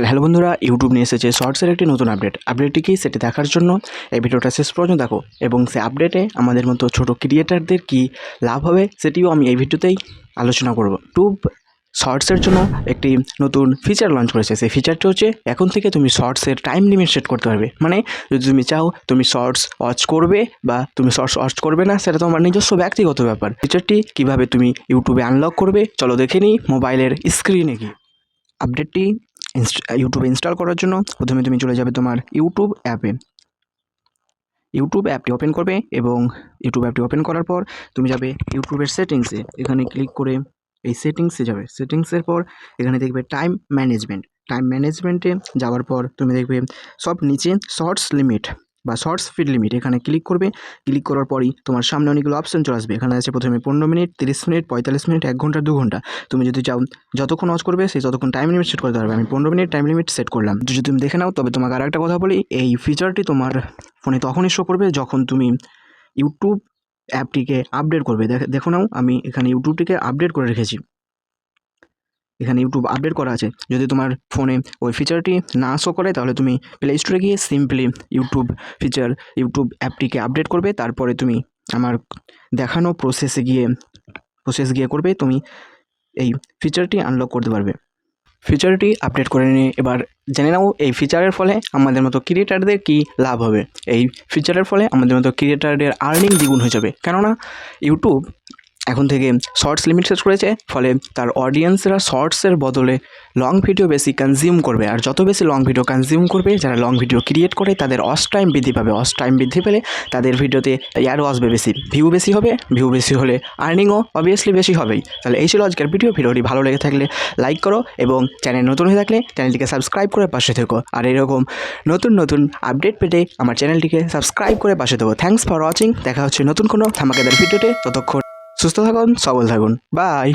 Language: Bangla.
হ্যালো বন্ধুরা, ইউটিউব নিয়ে এসেছে শর্টসের একটি নতুন আপডেটটি কি সেটি দেখার জন্য এই ভিডিওটা শেষ পর্যন্ত দেখো এবং সেই আপডেটে আমাদের মতো ছোট ক্রিয়েটারদের কি লাভ হবে সেটিও আমি এই ভিডিওতেই আলোচনা করব। ইউটিউব শর্টসের জন্য একটি নতুন ফিচার লঞ্চ করেছে। সেই ফিচারটি হচ্ছে এখন থেকে তুমি শর্টসের টাইম লিমিট সেট করতে পারবে। মানে যদি তুমি চাও তুমি শর্টস ওয়াচ করবে বা তুমি শর্টস ওয়াচ করবে না, সেটা তোমার নিজস্ব ব্যক্তিগত ব্যাপার। ফিচারটি কীভাবে তুমি ইউটিউবে আনলক করবে চলো দেখে নিই মোবাইলের স্ক্রিনে গিয়ে। আপডেটটি ইউটিউবে ইনস্টল করার জন্য প্রথমে তুমি চলে যাবে তোমার ইউটিউব অ্যাপটি ওপেন করবে এবং ইউটিউব অ্যাপটি ওপেন করার পর তুমি যাবে ইউটিউবের সেটিংসে। এখানে ক্লিক করে এই সেটিংসে যাবে। সেটিংসের পর এখানে দেখবে টাইম ম্যানেজমেন্টে যাওয়ার পর তুমি দেখবে সব নিচে শর্টস লিমিট বা শর্টস ফিড লিমিট, এখানে ক্লিক করবে। ক্লিক করার পরই তোমার সামনে অনেকগুলো অপশন চলে আসবে। এখানে আছে প্রথমে 15 মিনিট, 30 মিনিট, 45 মিনিট, 1 ঘন্টা, 2 ঘন্টা। তুমি যদি চাও যতক্ষণ ওয়াচ করবে সেই ততক্ষণ টাইম লিমিট সেট করতে পারবে। আমি 15 মিনিট টাইম লিমিট সেট করলাম। যদি তুমি দেখে নাও, তবে তোমাকে আর একটা কথা বলি, এই ফিচারটি তোমার ফোনে তখনই শো করবে যখন তুমি ইউটিউব অ্যাপটিকে আপডেট করবে। দেখো নাও, আমি এখানে ইউটিউবটিকে আপডেট করে রেখেছি। এখানে ইউটিউব আপডেট করা আছে। যদি তোমার ফোনে ওই ফিচারটি না শো করে তাহলে তুমি প্লে স্টোরে গিয়ে সিম্পলি ইউটিউব অ্যাপটিকে আপডেট করবে। তারপরে তুমি আমার দেখানো প্রসেস গিয়ে করবে, তুমি এই ফিচারটি আনলক করতে পারবে। ফিচারটি আপডেট করে নিয়ে এবার জেনে নাও এই ফিচারের ফলে আমাদের মতো ক্রিয়েটারদের কী লাভ হবে। এই ফিচারের ফলে আমাদের মতো ক্রিয়েটারদের আর্নিং দ্বিগুণ হয়ে যাবে। কেননা ইউটিউব এখন থেকে শর্টস লিমিট সেট করেছে, ফলে তার অডিয়েন্সরা শর্টসের বদলে লং ভিডিও বেশি কনজিউম করবে। আর যত বেশি লং ভিডিও কনজিউম করবে, যারা লং ভিডিও ক্রিয়েট করে তাদের ওয়াচ টাইম বৃদ্ধি পাবে। ওয়াচ টাইম বৃদ্ধি পেলে তাদের ভিডিওতে এয়ারও আসবে বেশি, ভিউ বেশি হবে। ভিউ বেশি হলে আর্নিংও অবভিয়াসলি বেশি হবেই। তাহলে এই ছিল আজকের ভিডিওটি ভালো লেগে থাকলে লাইক করো এবং চ্যানেল নতুন হয়ে থাকলে চ্যানেলটিকে সাবস্ক্রাইব করে পাশে থেকো। আর এরকম নতুন আপডেট পেতে আমার চ্যানেলটিকে সাবস্ক্রাইব করে পাশে দেবো। Thanks for watching. দেখা হচ্ছে নতুন কোনো ধামাকেদার ভিডিওতে। ততক্ষণ সুস্থ থাকুন, সবল থাকুন, বাই।